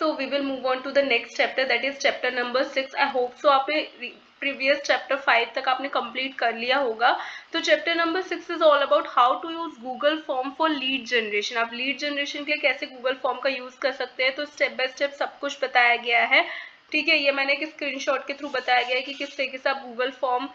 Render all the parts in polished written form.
So we will move on to the next chapter, that is chapter number 6. I hope so आपने previous chapter 5 तक आपने complete कर लिया होगा. तो chapter number 6 is all about how to use Google form for lead generation. आप lead generation के लिए कैसे गूगल फॉर्म का यूज कर सकते हैं, तो स्टेप बाय स्टेप सब कुछ बताया गया है. ठीक है, ये मैंने एक स्क्रीनशॉट के थ्रू बताया गया है कि किस तरीके से आप गूगल फॉर्म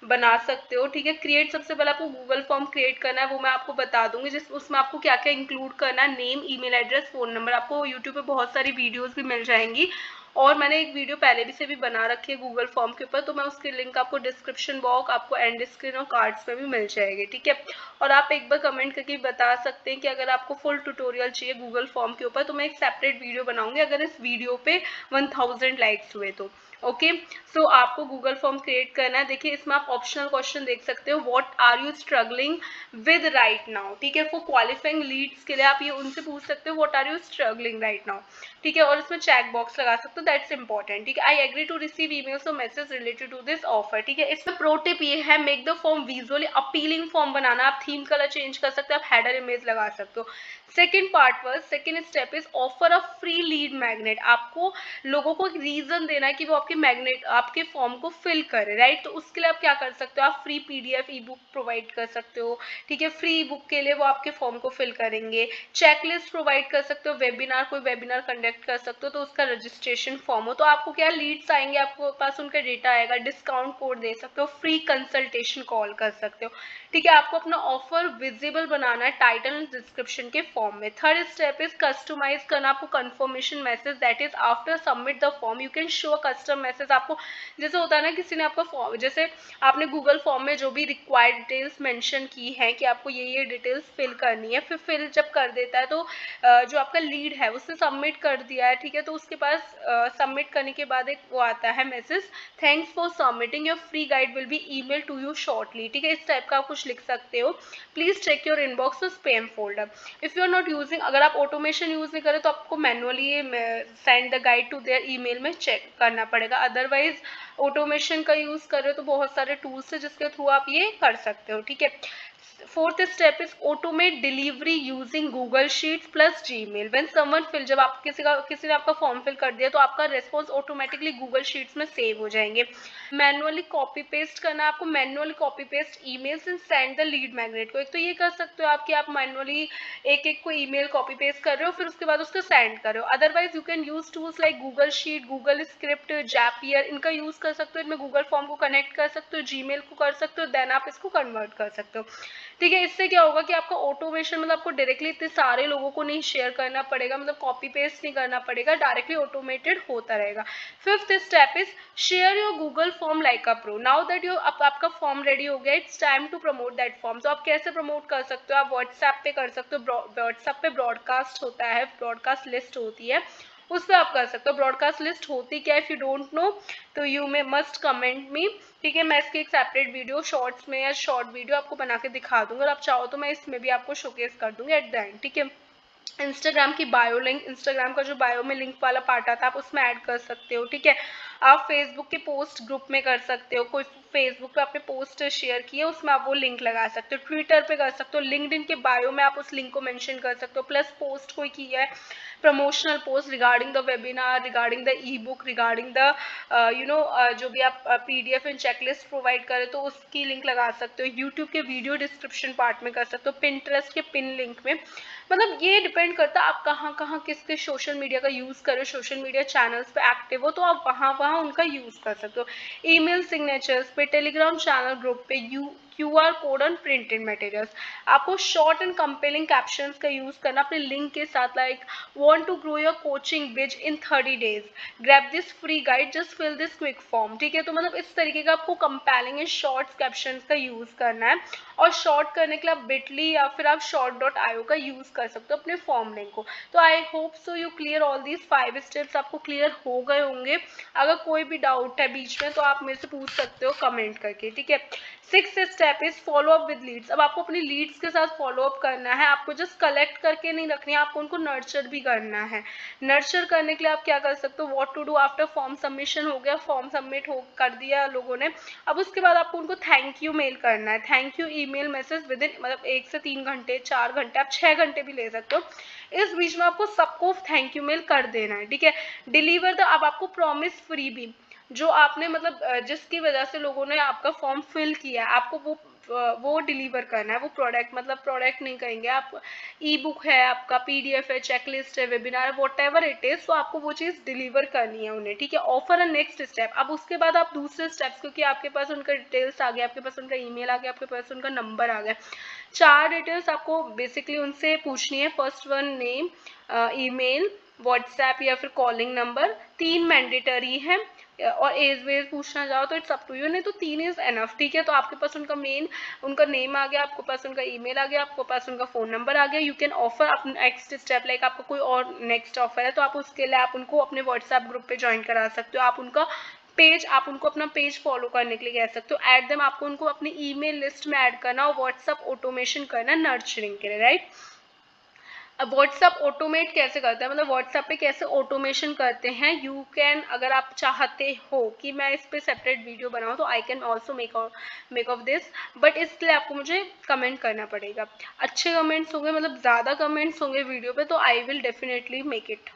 बना सकते हो. ठीक है, क्रिएट सबसे पहले आपको गूगल फॉर्म क्रिएट करना है, वो मैं आपको बता दूंगी. जिस उसमें आपको क्या क्या इंक्लूड करना है, name, email address, phone number. आपको यूट्यूब पे बहुत सारी वीडियोस भी मिल जाएंगी और मैंने एक वीडियो पहले भी से भी बना रखी है गूगल फॉर्म के ऊपर, तो मैं उसकी लिंक आपको डिस्क्रिप्शन बॉक्स, आपको एंड स्क्रीन और कार्ड्स में भी मिल जाएगी. ठीक है, और आप एक बार कमेंट करके बता सकते हैं कि अगर आपको फुल ट्यूटोरियल चाहिए गूगल फॉर्म के ऊपर, तो मैं एक सेपरेट वीडियो बनाऊंगी अगर इस वीडियो पे 1000 लाइक्स हुए तो. ओके, सो आपको गूगल फॉर्म क्रिएट करना है. देखिए, इसमें आप ऑप्शनल क्वेश्चन देख सकते हो. What are you struggling with right now. ठीक है, फॉर क्वालिफाइंग लीड्स के लिए आप ये उनसे पूछ सकते हो what are you struggling right now. ठीक है, और इसमें चेक बॉक्स लगा सकते हो, दैट्स इंपॉर्टेंट. ठीक है, I agree to receive emails और message related to this offer. ठीक है, इसमें प्रो टिप ये है, make the form visually appealing form बनाना. आप थीम कलर चेंज कर सकते हो, आप हेडर इमेज लगा सकते हो. Second step is offer a free lead magnet. आपको लोगों को एक रीजन देना है कि वो आपके मैग्नेट, आपके फॉर्म को फिल करे, राइट. तो उसके लिए आप क्या कर सकते हो, आप फ्री पीडीएफ ई बुक प्रोवाइड कर सकते हो. ठीक है, फ्री बुक के लिए वो आपके फॉर्म को फिल करेंगे. चेकलिस्ट प्रोवाइड कर सकते हो, वेबिनार, कोई वेबिनार कंडक्ट कर सकते हो तो उसका रजिस्ट्रेशन फॉर्म हो, तो आपको क्या लीड्स आएंगे, आपको पास उनका डेटा आएगा. डिस्काउंट कोड दे सकते हो, फ्री कंसल्टेशन कॉल कर सकते हो. ठीक है, आपको अपना ऑफर विजिबल बनाना है टाइटल एंड डिस्क्रिप्शन के फॉर्म में. थर्ड स्टेप इज कस्टमाइज करना. आपको confirmation message, that is after submit the form you can show custom message. आपको जैसे होता है ना, किसी ने आपका फॉर्म, जैसे आपने गूगल फॉर्म में जो भी रिक्वायर्ड डिटेल्स मेंशन की हैं कि आपको ये डिटेल्स फिल करनी है, फिर फिल जब कर देता है तो जो आपका लीड है उसने सबमिट कर दिया है. ठीक है, तो उसके पास सबमिट करने के बाद एक वो आता है message, thanks for submitting, your free guide will be email to you shortly. ठीक है, इस टाइप का आप कुछ लिख सकते हो. प्लीज चेक योर इनबॉक्स और spam folder. If you are not using, अगर आप ऑटोमेशन यूज नहीं करें तो आपको manually send the guide to their email में चेक करना पड़ेगा. अदरवाइज ऑटोमेशन का यूज कर रहे हो तो बहुत सारे टूल्स है जिसके थ्रू आप ये कर सकते हो. ठीक है, fourth step is automate delivery using Google sheets plus Gmail. When someone fill, जब आप किसी ने आपका फॉर्म फिल कर दिया तो आपका रेस्पॉन्स ऑटोमेटिकली गूगल शीट्स में सेव हो जाएंगे. मैनुअली कॉपी पेस्ट करना, आपको manually copy paste emails and send the lead magnet को. एक तो ये कर सकते हो आप कि आप मैनुअली एक एक को ईमेल कॉपी पेस्ट कर रहे हो, फिर उसके बाद उसको सेंड कर रहे हो. Otherwise you can use tools like Google sheet, Google script, Zapier, इनका यूज कर सकते हो. इनमें गूगल फॉर्म को कनेक्ट कर सकते हो, जीमेल को कर सकते हो, देन आप इसको कन्वर्ट कर सकते हो. ठीक है, इससे क्या होगा कि आपका ऑटोमेशन, मतलब आपको डायरेक्टली इतने सारे लोगों को नहीं शेयर करना पड़ेगा, मतलब कॉपी पेस्ट नहीं करना पड़ेगा, डायरेक्टली ऑटोमेटेड होता रहेगा. Fifth step is share your Google form like a pro. Now that you आपका फॉर्म रेडी हो गया, it's time to promote that form. तो आप कैसे प्रमोट कर सकते हो, आप व्हाट्सएप पे कर सकते हो. व्हाट्सएप पे ब्रॉडकास्ट होता है, ब्रॉडकास्ट लिस्ट होती है, उस पर आप कर सकते हो. ब्रॉडकास्ट लिस्ट होती क्या, इफ यू डोंट नो तो you may must comment me. ठीक है, मैं इसकी एक सेपरेट वीडियो शॉर्ट्स में या शॉर्ट वीडियो आपको बना के दिखा दूंगा, और आप चाहो तो मैं इसमें भी आपको शोकेस कर दूंगी एट द एंड. ठीक है, इंस्टाग्राम की बायो लिंक, इंस्टाग्राम का जो बायो में लिंक वाला पार्ट आता है आप उसमें ऐड कर सकते हो. ठीक है, आप फेसबुक के पोस्ट ग्रुप में कर सकते हो, कोई फेसबुक पे आपने पोस्ट शेयर की है उसमें आप वो लिंक लगा सकते हो. ट्विटर पे कर सकते हो, लिंक्डइन के बायो में आप उस लिंक को मेंशन कर सकते हो. प्लस पोस्ट कोई की है, promotional post regarding the webinar, regarding the E book, regarding the जो भी आप पीडीएफ एंड चेकलिस्ट प्रोवाइड करें तो उसकी लिंक लगा सकते हो. यूट्यूब के वीडियो डिस्क्रिप्शन पार्ट में कर सकते हो, पिंटरेस्ट के पिन लिंक में. मतलब ये डिपेंड करता है आप कहाँ कहाँ किस किस सोशल मीडिया का यूज करो, सोशल मीडिया चैनल्स पे एक्टिव हो तो आप वहाँ वहाँ उनका यूज कर सकते हो. ईमेल सिग्नेचर्स पे, टेलीग्राम चैनल ग्रुप पे, QR code on printed materials. आपको शॉर्ट एंड कंपेलिंग कैप्शंस का यूज करना अपने लिंक के साथ, like want to grow your coaching biz in 30 days, grab this free guide, just fill this quick form. ठीक है, तो मतलब इस तरीके का आपको कंपेलिंग एंड शॉर्ट कैप्शंस का यूज करना है. और शॉर्ट करने के लिए आप बिटली या फिर आप short.io का यूज कर सकते हो अपने फॉर्म लिंक को. तो I hope so you clear all these 5 steps, आपको क्लियर हो गए होंगे. अगर कोई भी डाउट है बीच में तो आप मेरे से पूछ सकते हो कमेंट करके. ठीक है, 6th step is follow up with leads. अब आपको अपनी लीड्स के साथ फॉलो अप करना है, आपको जस्ट कलेक्ट करके नहीं रखनी है, आपको उनको नर्चर भी करना है. नर्चर करने के लिए आप क्या कर सकते हो, what to do after form submission हो गया, फॉर्म सबमिट हो कर दिया लोगों ने, अब उसके बाद आपको उनको थैंक यू मेल करना है. Thank you email message with in, मतलब 1 से 3 घंटे, 4 घंटे, आप 6 घंटे भी ले सकते हो. इस बीच में आपको सबको थैंक यू मेल कर देना है, ठीक है। डिलीवर द, अब आपको प्रॉमिस फ्री भी, जो आपने मतलब जिसकी वजह से लोगों ने आपका फॉर्म फिल किया है, आपको वो डिलीवर करना है, वो प्रोडक्ट, मतलब प्रोडक्ट नहीं कहेंगे आप, ई बुक है आपका, पीडीएफ है, चेकलिस्ट है, वेबिनार है, वॉट एवर इट इज, तो आपको वो चीज़ डिलीवर करनी है उन्हें, ठीक है। ऑफर अ नेक्स्ट स्टेप, अब उसके बाद आप दूसरे स्टेप्स, क्योंकि आपके पास उनका डिटेल्स आ गया, आपके पास उनका ईमेल आ गया, आपके पास उनका नंबर आ गया, 4 डिटेल्स आपको बेसिकली उनसे पूछनी है। First one name, email, WhatsApp या फिर कॉलिंग नंबर, 3 मैंडेटरी है, और एज वेज पूछना चाहो तो इट्स अप टू यू, नहीं तो 3 इज एनफ, ठीक है। तो आपके पास उनका नेम आ गया, आपके पास उनका ईमेल आ गया, आपके पास उनका फ़ोन नंबर आ गया। You can offer up next step, like आपको कोई और नेक्स्ट ऑफर है तो आप उसके लिए आप उनको अपने व्हाट्सएप ग्रुप पे ज्वाइन करा सकते हो, आप उनको अपना पेज फॉलो करने के लिए कह सकते हो, ऐड देम, आपको उनको अपनी ईमेल लिस्ट में ऐड करना और व्हाट्सएप ऑटोमेशन करना नर्चरिंग के लिए, राइट। अब व्हाट्सएप ऑटोमेट कैसे करते हैं, मतलब व्हाट्सएप पे कैसे ऑटोमेशन करते हैं, यू कैन, अगर आप चाहते हो कि मैं इस पे सेपरेट वीडियो बनाऊं तो I can also make of this, but इसके लिए आपको मुझे कमेंट करना पड़ेगा। अच्छे कमेंट्स होंगे, मतलब ज़्यादा कमेंट्स होंगे वीडियो पे, तो I will definitely make it,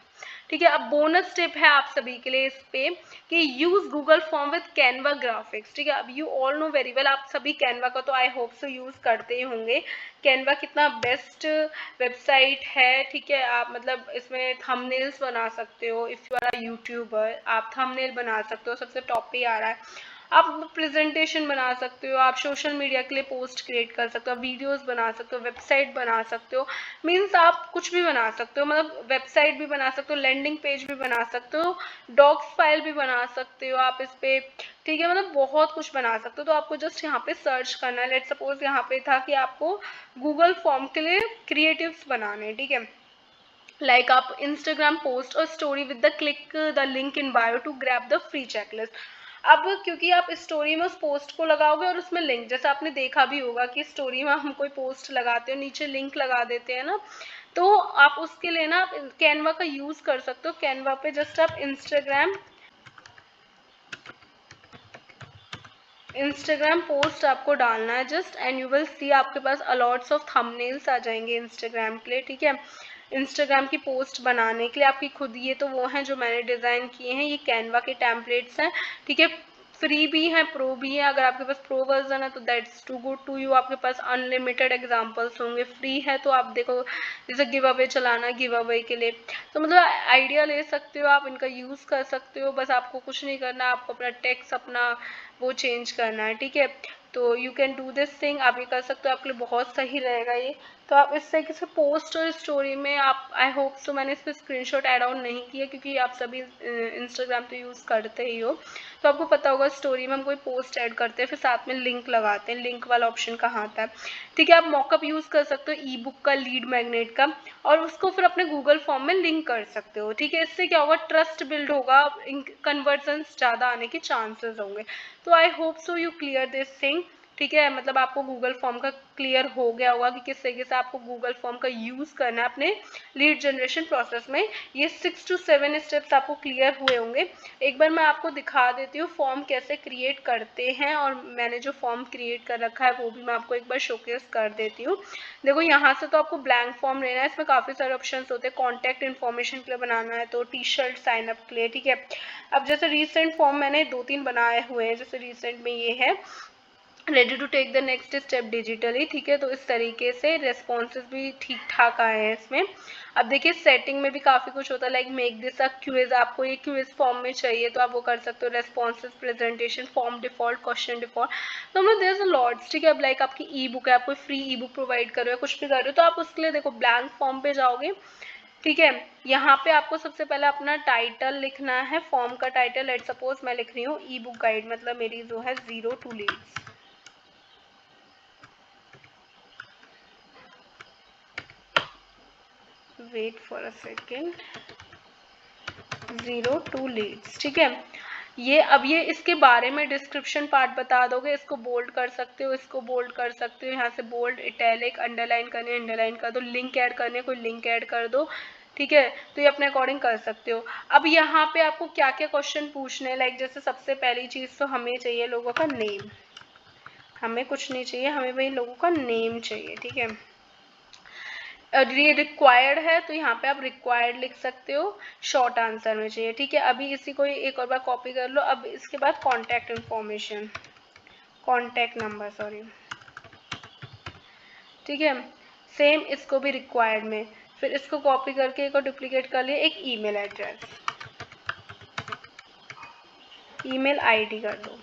ठीक है। अब बोनस टिप है आप सभी के लिए इस पे कि use Google form with Canva graphics, ठीक है। अब you all know very well, आप सभी कैनवा का तो आई होप सो यूज करते ही होंगे। कैनवा कितना बेस्ट वेबसाइट है, ठीक है। आप मतलब इसमें थंबनेल्स बना सकते हो, if you are a YouTuber आप थंबनेल बना सकते हो, सबसे टॉप पे आ रहा है। आप प्रेजेंटेशन बना सकते हो, आप सोशल मीडिया के लिए पोस्ट क्रिएट कर सकते हो, वीडियोस बना सकते हो, वेबसाइट बना सकते हो, मीन्स आप कुछ भी बना सकते हो, मतलब वेबसाइट भी बना सकते हो, लैंडिंग पेज भी बना सकते हो, डॉक्स फाइल भी बना सकते हो आप इस पे, ठीक है। मतलब बहुत कुछ बना सकते हो। तो आपको जस्ट यहाँ पे सर्च करना है, लेट सपोज यहाँ पे था कि आपको गूगल फॉर्म के लिए क्रिएटिव्स बनाने, ठीक है। लाइक आप इंस्टाग्राम पोस्ट और story with the click the link in bio to grab the free checklist. अब क्योंकि आप स्टोरी में उस पोस्ट को लगाओगे और उसमें लिंक, जैसे आपने देखा भी होगा कि स्टोरी में हम कोई पोस्ट लगाते हो नीचे लिंक लगा देते हैं ना, तो आप उसके लिए ना आप कैनवा का यूज कर सकते हो। कैनवा पे जस्ट आप इंस्टाग्राम पोस्ट आपको डालना है just, and you will see आपके पास अलॉट्स ऑफ थंबनेल्स आ जाएंगे इंस्टाग्राम के लिए, ठीक है। इंस्टाग्राम की पोस्ट बनाने के लिए आपकी खुद, ये तो वो हैं जो मैंने डिज़ाइन किए हैं, ये कैनवा के टेम्पलेट्स हैं, ठीक है। फ्री भी है, प्रो भी है, अगर आपके पास प्रो वर्जन है तो that's too good to you, आपके पास अनलिमिटेड एग्जांपल्स होंगे। फ्री है तो आप देखो, जैसे गिव अवे चलाना, गिव अवे के लिए तो मतलब आइडिया ले सकते हो आप, इनका यूज़ कर सकते हो, बस आपको कुछ नहीं करना, आपको अपना टेक्स्ट अपना वो चेंज करना है, ठीक है। तो you can do this thing, आप ये कर सकते हो, आपके लिए बहुत सही रहेगा ये। तो आप इस तरीके से पोस्ट और स्टोरी में आप, आई होप सो मैंने इस पर स्क्रीनशॉट ऐड ऑन नहीं किया क्योंकि आप सभी इंस्टाग्राम तो यूज़ करते ही हो, तो आपको पता होगा स्टोरी में हम कोई पोस्ट ऐड करते हैं फिर साथ में लिंक लगाते हैं, लिंक वाला ऑप्शन कहाँ आता है, ठीक है। आप मॉकअप यूज़ कर सकते हो, ई बुक का, लीड मैग्नेट का, और उसको फिर अपने गूगल फॉर्म में लिंक कर सकते हो, ठीक है। इससे क्या होगा, ट्रस्ट बिल्ड होगा, कन्वर्जन ज़्यादा आने के चांसेस होंगे। तो I hope so you clear this thing, ठीक है। मतलब आपको गूगल फॉर्म का क्लियर हो गया होगा कि किस तरीके से आपको गूगल फॉर्म का यूज़ करना है अपने लीड जनरेशन प्रोसेस में। ये 6 to 7 स्टेप्स आपको क्लियर हुए होंगे। एक बार मैं आपको दिखा देती हूँ फॉर्म कैसे क्रिएट करते हैं, और मैंने जो फॉर्म क्रिएट कर रखा है वो भी मैं आपको एक बार शोकेस कर देती हूँ। देखो यहाँ से तो आपको ब्लैंक फॉर्म लेना है, इसमें काफ़ी सारे ऑप्शन होते हैं। कॉन्टैक्ट इन्फॉर्मेशन के लिए बनाना है तो टी शर्ट साइन अप के लिए, ठीक है। अब जैसे रिसेंट फॉर्म मैंने 2-3 बनाए हुए हैं, जैसे रिसेंट में ये है ready to take the next step digitally, ठीक है। तो इस तरीके से रेस्पॉन्सेज भी ठीक ठाक आए हैं इसमें। अब देखिए सेटिंग में भी काफ़ी कुछ होता है, like make this a quiz, आपको ये क्विज फॉर्म में चाहिए तो आप वो कर सकते हो। Responses, presentation, form default, question default, तो मतलब देयर इज अ लॉट्स, ठीक है। अब लाइक आपकी ई बुक है, आप कोई फ्री ई बुक प्रोवाइड कर रहे हो, कुछ भी कर रहे हो, तो आप उसके लिए देखो ब्लैंक फॉर्म पे जाओगे, ठीक है। यहाँ पे आपको सबसे पहले अपना टाइटल लिखना है, फॉर्म का टाइटल। लेट सपोज मैं लिख रही हूँ ई बुक गाइड, मतलब मेरी जो है 0 to leads, wait for a second, 0 to leads, ठीक है। ये अब ये इसके बारे में डिस्क्रिप्शन पार्ट बता दोगे, इसको बोल्ड कर सकते हो, इसको बोल्ड कर सकते हो, यहाँ से बोल्ड, इटैलिक, अंडरलाइन करने अंडरलाइन कर दो, लिंक ऐड करने कोई लिंक ऐड कर दो, ठीक है। तो ये अपने अकॉर्डिंग कर सकते हो। अब यहाँ पे आपको क्या क्या क्वेश्चन पूछने हैं, लाइक जैसे सबसे पहली चीज़ तो हमें चाहिए लोगों का नेम, हमें कुछ नहीं चाहिए, हमें वही लोगों का नेम चाहिए, ठीक है। ये रिक्वायर्ड है तो यहाँ पे आप रिक्वायर्ड लिख सकते हो, शॉर्ट आंसर में चाहिए, ठीक है। अभी इसी को एक और बार कॉपी कर लो। अब इसके बाद contact information, contact number sorry, ठीक है। सेम इसको भी रिक्वायर्ड में, फिर इसको कॉपी करके एक और डुप्लीकेट कर लिया, एक ईमेल एड्रेस, ईमेल आईडी कर दो,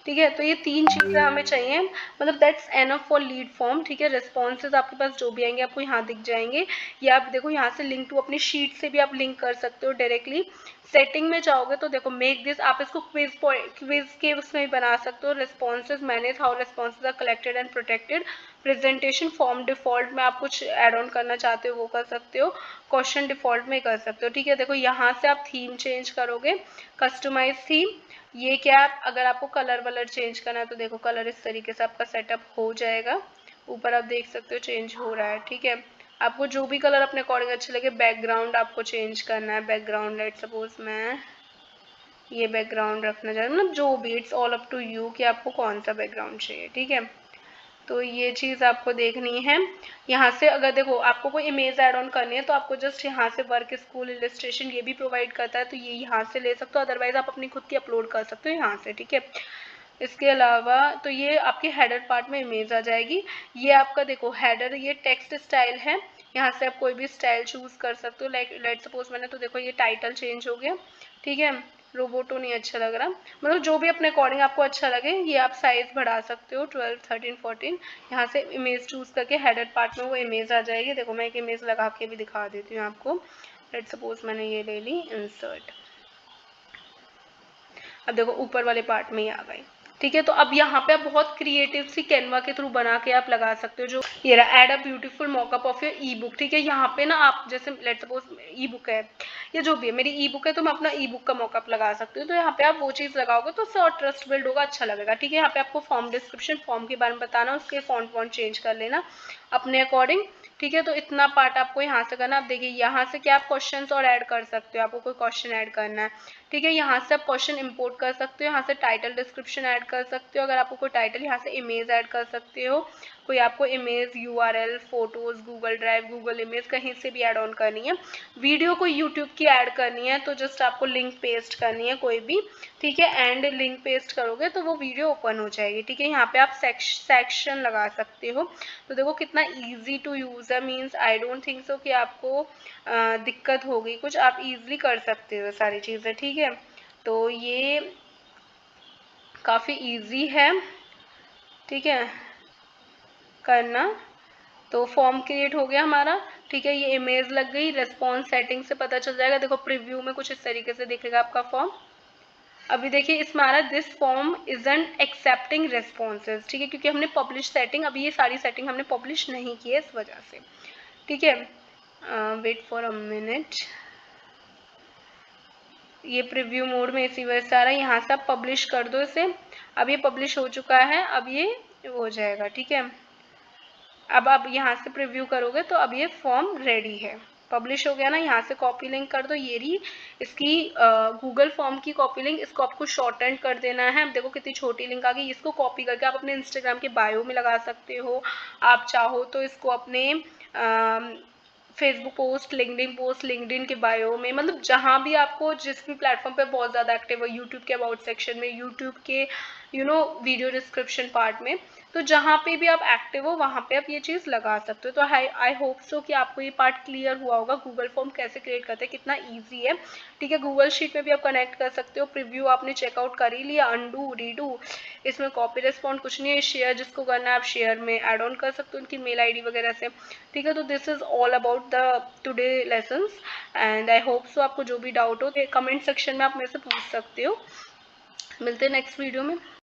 ठीक है। तो ये 3 चीज़ें हमें चाहिए, मतलब that's enough for lead form, ठीक है। रिस्पॉन्सेज आपके पास जो भी आएंगे आपको यहाँ दिख जाएंगे, या आप देखो यहाँ से लिंक टू अपनी शीट से भी आप लिंक कर सकते हो डायरेक्टली। सेटिंग में जाओगे तो देखो मेक दिस, आप इसको क्विज के उसमें भी बना सकते हो। Responses manage how responses are collected and protected. Presentation form default में आप कुछ एड ऑन करना चाहते हो वो कर सकते हो। क्वेश्चन डिफॉल्ट में कर सकते हो, ठीक है। देखो यहाँ से आप थीम चेंज करोगे, कस्टमाइज थीम। ये क्या, अगर आपको कलर वलर चेंज करना है तो देखो कलर इस तरीके से आपका सेटअप हो जाएगा। ऊपर आप देख सकते हो चेंज हो रहा है, ठीक है। आपको जो भी कलर अपने अकॉर्डिंग अच्छे लगे। बैकग्राउंड आपको चेंज करना है, बैकग्राउंड लेट सपोज मैं ये बैकग्राउंड रखना चाहती हूँ, मतलब जो भी, it's all up to you कि आपको कौन सा बैकग्राउंड चाहिए, ठीक है। तो ये चीज़ आपको देखनी है। यहाँ से अगर देखो आपको कोई इमेज ऐड ऑन करनी है तो आपको जस्ट यहाँ से वर्क स्कूल इलस्ट्रेशन ये भी प्रोवाइड करता है, तो ये यहाँ से ले सकते हो, अदरवाइज आप अपनी खुद की अपलोड कर सकते हो यहाँ से, ठीक है। इसके अलावा तो ये आपके हेडर पार्ट में इमेज आ जाएगी। ये आपका देखो हेडर, ये टेक्स्ट स्टाइल है, यहाँ से आप कोई भी स्टाइल चूज कर सकते हो। लाइक लेट सपोज मैंने तो देखो ये टाइटल चेंज हो गया, ठीक है। रोबोटो नहीं अच्छा लग रहा, मतलब जो भी अपने अकॉर्डिंग आपको अच्छा लगे। ये आप साइज बढ़ा सकते हो 12, 13, 14। यहाँ से इमेज चूज करके हेडर पार्ट में वो इमेज आ जाएगी। देखो मैं एक इमेज लगा के भी दिखा देती हूँ आपको। लेट सपोज मैंने ये ले ली इंसर्ट, अब देखो ऊपर वाले पार्ट में ही आ गई, ठीक है। तो अब यहाँ पे आप बहुत क्रिएटिव सी कैनवा के थ्रू बना के आप लगा सकते हो। जो ये रहा add a beautiful mockup of your ebook, ठीक है। यहाँ पे ना आप जैसे लेट सपोज ई बुक है या जो भी है, मेरी ई बुक है तो मैं अपना ई बुक का मॉकअप लगा सकती हूँ। तो यहाँ पे आप वो चीज़ लगाओगे तो उससे और ट्रस्ट बिल्ड होगा, अच्छा लगेगा, ठीक है। यहाँ पे आपको फॉर्म डिस्क्रिप्शन, फॉर्म के बारे में बताना, उसके फॉन्ट वॉन्ट चेंज कर लेना अपने अकॉर्डिंग, ठीक है। तो इतना पार्ट आपको यहाँ से करना। आप देखिए यहाँ से क्या आप क्वेश्चंस और ऐड कर सकते हो, आपको कोई क्वेश्चन ऐड करना है, ठीक है। यहाँ से आप क्वेश्चन इंपोर्ट कर सकते हो, यहाँ से टाइटल डिस्क्रिप्शन ऐड कर सकते हो, अगर आपको कोई टाइटल, यहाँ से इमेज ऐड कर सकते हो, कोई आपको image, URL, photos, Google drive, Google image कहीं से भी ऐड ऑन करनी है। वीडियो को यूट्यूब की ऐड करनी है तो जस्ट आपको लिंक पेस्ट करनी है कोई भी, ठीक है। एंड लिंक पेस्ट करोगे तो वो वीडियो ओपन हो जाएगी, ठीक है। यहाँ पे आप सेक्शन लगा सकते हो। तो देखो कितना ईजी टू यूज है, means I don't think so कि आपको दिक्कत होगी कुछ, आप इजीली कर सकते हो सारी चीज़ें, ठीक है। तो ये काफ़ी इजी है, ठीक है, करना। तो फॉर्म क्रिएट हो गया हमारा, ठीक है। ये इमेज लग गई, रेस्पॉन्स सेटिंग से पता चल जाएगा। देखो प्रीव्यू में कुछ इस तरीके से दिखेगा आपका फॉर्म। अभी देखिए इसमें आ रहा है this form isn't accepting responses, ठीक है, क्योंकि हमने पब्लिश सेटिंग, अभी ये सारी सेटिंग हमने पब्लिश नहीं की है इस वजह से, ठीक है। वेट फॉर अ मिनट, ये प्रीव्यू मोड में इसी वजह से आ रहा है। यहाँ से आप पब्लिश कर दो इसे। अब ये पब्लिश हो चुका है, अब ये हो जाएगा, ठीक है। अब आप यहाँ से प्रीव्यू करोगे तो अब ये फॉर्म रेडी है, पब्लिश हो गया ना। यहाँ से कॉपी लिंक कर दो, ये रही इसकी गूगल फॉर्म की कॉपी लिंक। इसको आपको शॉर्ट एंड कर देना है। देखो कितनी छोटी लिंक आ गई। इसको कॉपी करके आप अपने इंस्टाग्राम के बायो में लगा सकते हो, आप चाहो तो इसको अपने फेसबुक पोस्ट, लिंक्डइन के बायो में, मतलब जहाँ भी आपको जिस भी प्लेटफॉर्म पे बहुत ज़्यादा एक्टिव हो, यूट्यूब के अबाउट सेक्शन में, यूट्यूब के वीडियो डिस्क्रिप्शन पार्ट में, तो जहाँ पे भी आप एक्टिव हो वहाँ पे आप ये चीज़ लगा सकते हो। तो आई होप सो कि आपको ये पार्ट क्लियर हुआ होगा, गूगल फॉर्म कैसे क्रिएट करते हैं, कितना ईजी है, ठीक है। गूगल शीट में भी आप कनेक्ट कर सकते हो। प्रीव्यू आपने चेकआउट कर ही लिया, अंडू रीडू, इसमें कॉपी रिस्पॉन्ड कुछ नहीं है। शेयर जिसको करना है आप शेयर में ऐड ऑन कर सकते हो उनकी मेल आईडी वगैरह से, ठीक है। तो this is all about the today lessons and I hope so आपको जो भी डाउट हो तो कमेंट सेक्शन में आप मेरे से पूछ सकते हो। मिलते हैं नेक्स्ट वीडियो में।